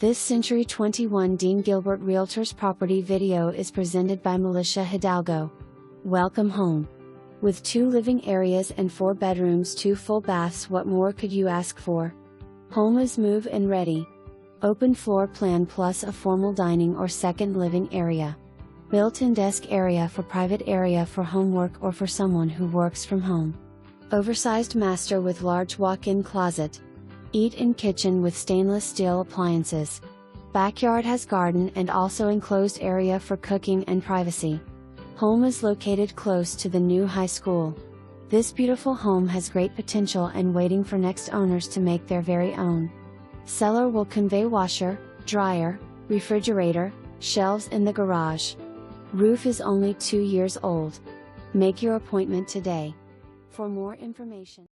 This Century 21 Dean Gilbert Realtors property video is presented by Melissa Hidalgo. Welcome home. With 2 living areas and 4 bedrooms, 2 full baths, what more could you ask for? Home is move-in ready. Open floor plan plus a formal dining or second living area. Built-in desk area for private area for homework or for someone who works from home. Oversized master with large walk-in closet. Eat-in kitchen with stainless steel appliances. Backyard has garden and also enclosed area for cooking and privacy. Home is located close to the new high school. This beautiful home has great potential and waiting for next owners to make their very own. Seller will convey washer, dryer, refrigerator, shelves in the garage. Roof is only 2 years old. Make your appointment today. For more information.